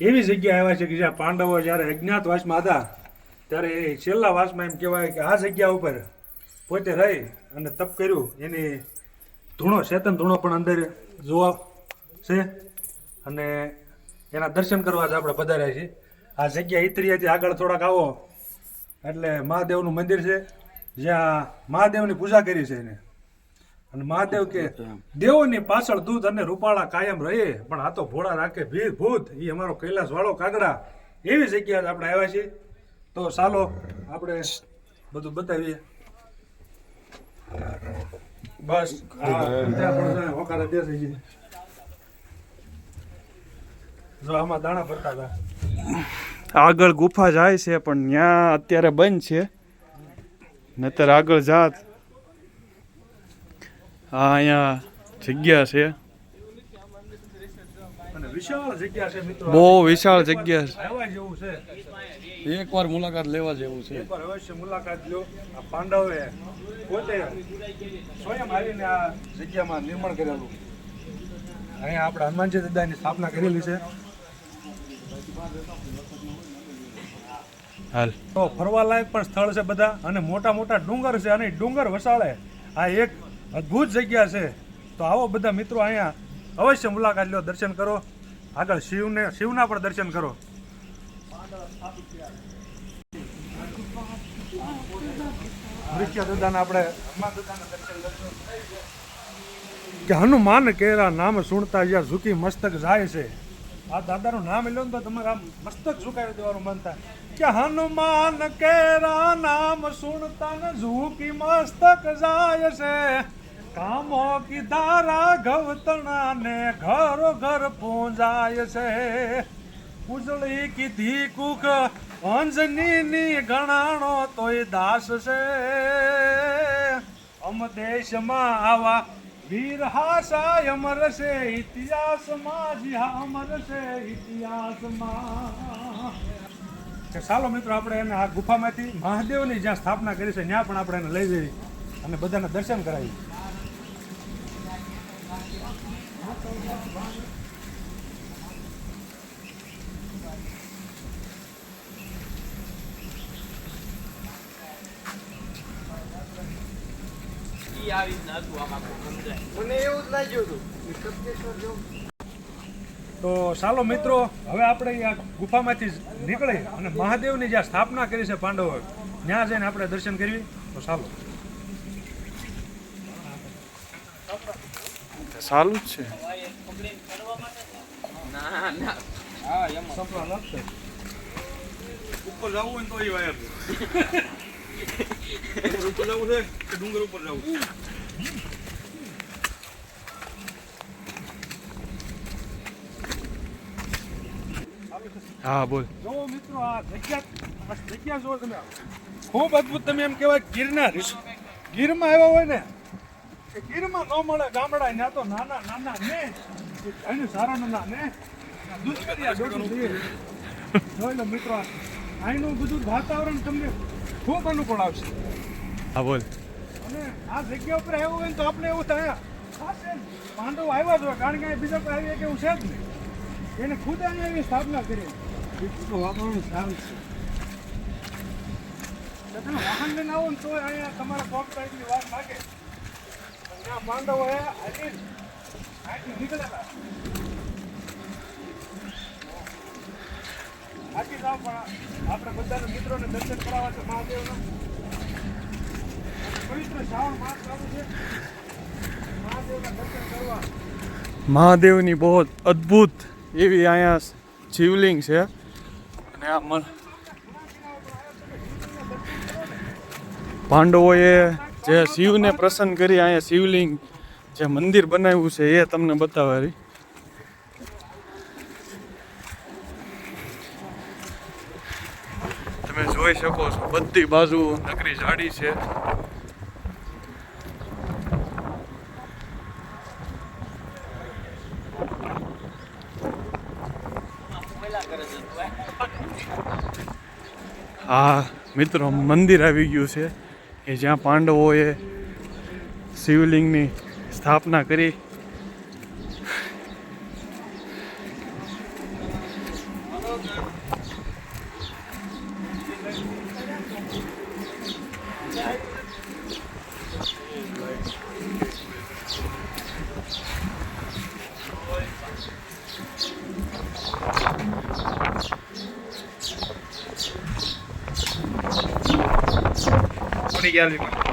એવી જગ્યા આવ્યા છે કે જ્યાં પાંડવો જ્યારે અજ્ઞાતવાસમાં હતા ત્યારે એ છેલ્લા વાસમાં એમ કહેવાય કે આ જગ્યા ઉપર પોતે રહી અને તપ કર્યું એની ધૂણો ચેતન ધૂણો પણ અંદર જોવા છે અને એના દર્શન કરવા જ આપણે પધાર્યા છીએ. આ જગ્યા ઇતરીયાથી આગળ થોડાક આવો એટલે મહાદેવનું મંદિર છે જ્યાં મહાદેવની પૂજા કરી છે એને. અને મહાદેવ કે દેવોની પાછળ દૂધ અને રૂપાળા કાયમ રહે પણ આ તો ભોળા રાખે ભીર ભૂત એ અમારો કૈલાસ વાળો કાગડા. એવી જગ્યા આપણે આવ્યા છીએ. તો ચાલો આપણે બધું બતાવીએ. બસ હોકારા દેશે છે જો આમાં દાણા ભરતા હતા. આગળ ગુફા જાય છે પણ ત્યાં અત્યારે બંધ છે, નતર આગળ જાત. અહીંયા જગ્યા છે, અને વિશાળ જગ્યા છે મિત્રો, બહુ વિશાળ જગ્યા છે. આવ્યા જેવું છે, એકવાર મુલાકાત લેવા જેવું છે. એકવાર અવશ્ય મુલાકાત લો. આ પાંડવે પોતે સ્વયં આવીને આ જગ્યામાં નિર્માણ કરેલું. અહીંયા આપણે હનુમાનજી દાદાની સ્થાપના કરેલી છે. હાલ તો ફરવા લાયક પણ સ્થળ છે બધા, અને મોટા મોટા ડુંગર છે અને ડુંગર વસાળે આ એક અદ્ભુત જગ્યા છે. તો આવો બધા મિત્રો અહીંયા અવશ્ય મુલાકાત લો, દર્શન કરો. આગળ શિવના પણ દર્શન કરો. દાદાના આપણે હનુમાન દાદાના દર્શન કરશું કે હનુમાન કેરા નામ સુણતા જ્યાં ઝુકી મસ્તક જાય છે. આ દાદાનું નામ લો ને તો તમારે આમ મસ્તક ઝુકાવી દેવાનું મન થાય કે હનુમાન કેરા નામ સુણતા ને ઝુકી મસ્તક જાય છે. કામો કી ધારા ગવતણા ને ઘરો ઘર પૂંજાય છે. ઉજળી કીધી કુખ અંજની ગણાણો તોય દાસ છે. અમ દેશમાં આવા વીર હાસા અમર છે ઇતિહાસમાં. જી હા અમર છે ઇતિહાસમાં. ચાલો મિત્રો આપણે એને આ ગુફામાંથી મહાદેવની જ્યાં સ્થાપના કરી છે ત્યાં પણ આપણે એને લઈ જઈએ અને બધાને દર્શન કરાવીએ. મને એવું જ લાગ્યું હતું. તો ચાલો મિત્રો હવે આપણે આ ગુફામાંથી નીકળી અને મહાદેવની જ્યાં સ્થાપના કરી છે પાંડવો ત્યાં જઈને આપણે દર્શન કરવી. તો ચાલો. સારું જ છે. ના ના સપના લાગશે ઉપર જવું હોય ને તો એ વાયર ઉપર જવું છે કે ડુંગર ઉપર જવું? હા બોલ. જો મિત્રો આ જગ્યા જો તમે ખૂબ અદભુત. તમે એમ કહેવાય ગીરમાં આવ્યા હોય ને કે ગીરમાં ન મળે ગામડા ત્યાં તો નાના નાના ને એની સારા નાના ને દૂધકરિયા જોઈ લો મિત્રો. અહીંનું બધું વાતાવરણ તમને ખૂબ અનુકૂળ આવશે. હા બોલ. અને આ જગ્યા ઉપર આવ્યું હોય ને તો આપણે એવું થાય પાંડવ આવ્યા જ હોય, કારણ કે બીજા કોઈ આવી કે એવું છે જ નહીં. એને ખુદ અહીંયા એવી સ્થાપના કરી. વાતાવરણ સારું છે. તમે વાહન લઈને આવો ને તો અહીંયા તમારા પગ એટલી વાર લાગે. ત્યાં પાંડવો અહીંથી નીકળેલા. આથી જાઓ પણ આપણે બધાના મિત્રોને દર્શન કરાવવા છે મહાદેવના. પવિત્ર શ્રાવણ માસ ચાલુ છે. મહાદેવના દર્શન કરવા. મહાદેવની બહુ અદ્ભુત એવી અહીંયા શિવલિંગ છે. અને આ પાંડવોએ જે શિવને પ્રસન્ન કરી અહીંયા શિવલિંગ જે મંદિર બનાવ્યું છે એ તમને બતાવવા. તમે જોઈ શકો છો બધી બાજુ નકરી ઝાડી છે. આ મિત્રો મંદિર આવી ગયું છે કે જ્યાં પાંડવોએ શિવલિંગની સ્થાપના કરી. કોની ગેલેરીમાં